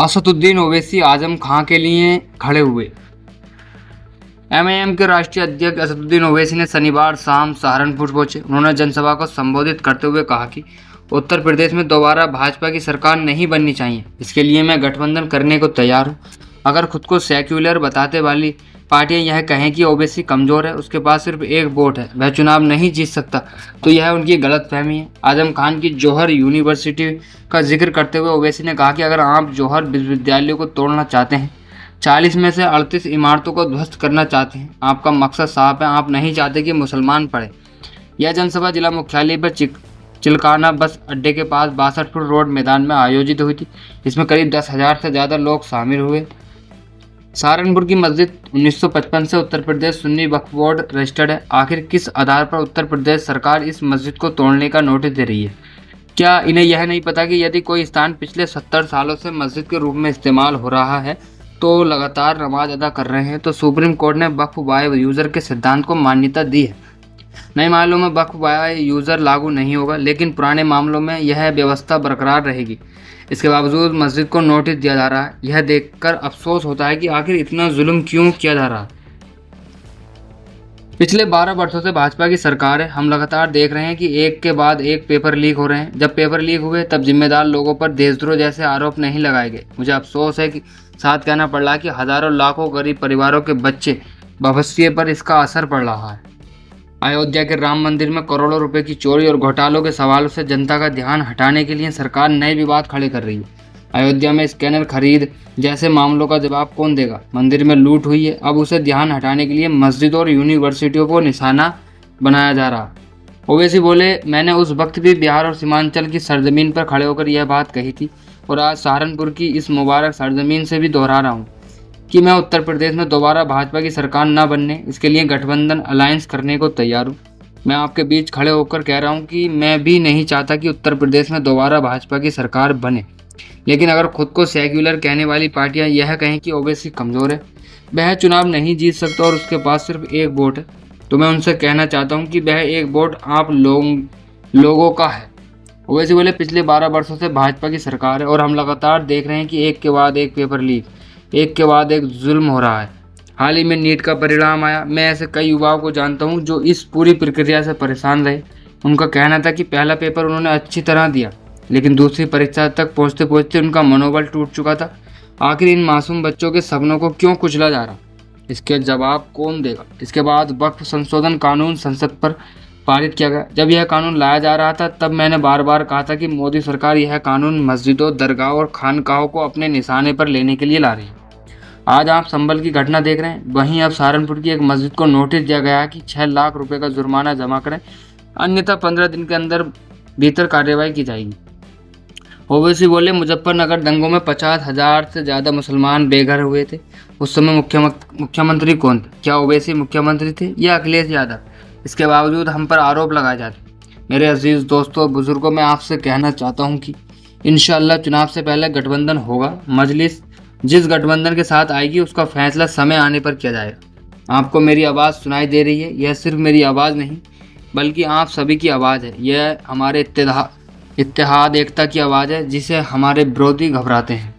असदुद्दीन ओवैसी आजम खां के लिए खड़े हुए। एमआईएम के राष्ट्रीय अध्यक्ष असदुद्दीन ओवैसी ने शनिवार शाम सहारनपुर पहुंचे। उन्होंने जनसभा को संबोधित करते हुए कहा कि उत्तर प्रदेश में दोबारा भाजपा की सरकार नहीं बननी चाहिए। इसके लिए मैं गठबंधन करने को तैयार हूं। अगर खुद को सेक्युलर बताते वाली पार्टियां यह कहें कि ओवैसी कमजोर है, उसके पास सिर्फ एक वोट है, वह चुनाव नहीं जीत सकता, तो यह उनकी गलतफहमी है। आजम खान की जौहर यूनिवर्सिटी का जिक्र करते हुए ओवैसी ने कहा कि अगर आप जौहर विश्वविद्यालय को तोड़ना चाहते हैं, 40 में से 38 इमारतों को ध्वस्त करना चाहते हैं, आपका मकसद साफ है, आप नहीं चाहते कि मुसलमान पढ़े। यह जनसभा जिला मुख्यालय पर चिलकाना बस अड्डे के पास 62 फुट रोड मैदान में आयोजित हुई थी। इसमें करीब 10,000 से ज़्यादा लोग शामिल हुए। सहारनपुर की मस्जिद 1955 से उत्तर प्रदेश सुन्नी वक्फ बोर्ड रजिस्टर्ड है। आखिर किस आधार पर उत्तर प्रदेश सरकार इस मस्जिद को तोड़ने का नोटिस दे रही है? क्या इन्हें यह नहीं पता कि यदि कोई स्थान पिछले 70 सालों से मस्जिद के रूप में इस्तेमाल हो रहा है, तो लगातार नमाज अदा कर रहे हैं, तो सुप्रीम कोर्ट ने वक्फ बाय यूज़र के सिद्धांत को मान्यता दी है। नए मामलों में वक्फ बाय यूज़र लागू नहीं होगा, लेकिन पुराने मामलों में यह व्यवस्था बरकरार रहेगी। इसके बावजूद मस्जिद को नोटिस दिया जा रहा है। यह देखकर अफसोस होता है कि आखिर इतना जुल्म क्यों किया जा रहा है। पिछले 12 वर्षों से भाजपा की सरकार है। हम लगातार देख रहे हैं कि एक के बाद एक पेपर लीक हो रहे हैं। जब पेपर लीक हुए तब जिम्मेदार लोगों पर देशद्रोह जैसे आरोप नहीं लगाए गए। मुझे अफसोस है कि साथ कहना पड़ रहा है कि हजारों लाखों गरीब परिवारों के बच्चे भविष्य पर इसका असर पड़ रहा है। अयोध्या के राम मंदिर में करोड़ों रुपए की चोरी और घोटालों के सवालों से जनता का ध्यान हटाने के लिए सरकार नए विवाद खड़े कर रही है। अयोध्या में स्कैनर खरीद जैसे मामलों का जवाब कौन देगा? मंदिर में लूट हुई है, अब उसे ध्यान हटाने के लिए मस्जिद और यूनिवर्सिटियों को निशाना बनाया जा रहा। ओवैसी बोले, मैंने उस वक्त भी बिहार और सीमांचल की सरजमीन पर खड़े होकर यह बात कही थी और आज सहारनपुर की इस मुबारक सरजमीन से भी दोहरा रहा हूँ कि मैं उत्तर प्रदेश में दोबारा भाजपा की सरकार न बनने, इसके लिए गठबंधन अलायंस करने को तैयार हूँ। मैं आपके बीच खड़े होकर कह रहा हूँ कि मैं भी नहीं चाहता कि उत्तर प्रदेश में दोबारा भाजपा की सरकार बने, लेकिन अगर खुद को सेक्युलर कहने वाली पार्टियां यह कहें कि ओवैसी कमज़ोर है, वह चुनाव नहीं जीत सकता और उसके पास सिर्फ एक वोट है, तो मैं उनसे कहना चाहता हूँ कि वह एक वोट आप लोगों का है। ओवैसी बोले, पिछले 12 वर्षों से भाजपा की सरकार है और हम लगातार देख रहे हैं कि एक के बाद एक पेपर लीक, एक के बाद एक जुल्म हो रहा है। हाल ही में नीट का परिणाम आया। मैं ऐसे कई युवाओं को जानता हूं जो इस पूरी प्रक्रिया से परेशान रहे। उनका कहना था कि पहला पेपर उन्होंने अच्छी तरह दिया, लेकिन दूसरी परीक्षा तक पहुंचते पहुंचते उनका मनोबल टूट चुका था। आखिर इन मासूम बच्चों के सपनों को क्यों कुचला जा रहा? इसके जवाब कौन देगा? इसके बाद वक्फ संशोधन कानून संसद पर पारित किया गया। जब यह कानून लाया जा रहा था तब मैंने बार बार कहा था कि मोदी सरकार यह कानून मस्जिदों, दरगाहों और खानकाहों को अपने निशाने पर लेने के लिए ला रही है। आज आप संभल की घटना देख रहे हैं। वहीं अब सहारनपुर की एक मस्जिद को नोटिस दिया गया कि 6 लाख रुपए का जुर्माना जमा करें, अन्यथा 15 दिन के भीतर कार्रवाई की जाएगी। ओवैसी बोले, मुजफ्फरनगर दंगों में 50,000 से ज़्यादा मुसलमान बेघर हुए थे। उस समय मुख्यमंत्री कौन थे? क्या ओवैसी मुख्यमंत्री थे या अखिलेश यादव? इसके बावजूद हम पर आरोप लगाए जाते। मेरे अजीज़ दोस्तों और बुजुर्गों, मैं आपसे कहना चाहता हूँ कि इंशाअल्लाह चुनाव से पहले गठबंधन होगा। मजलिस जिस गठबंधन के साथ आएगी उसका फैसला समय आने पर किया जाएगा। आपको मेरी आवाज़ सुनाई दे रही है? यह सिर्फ मेरी आवाज़ नहीं बल्कि आप सभी की आवाज़ है। यह हमारे इत्तेहाद एकता की आवाज़ है जिसे हमारे विरोधी घबराते हैं।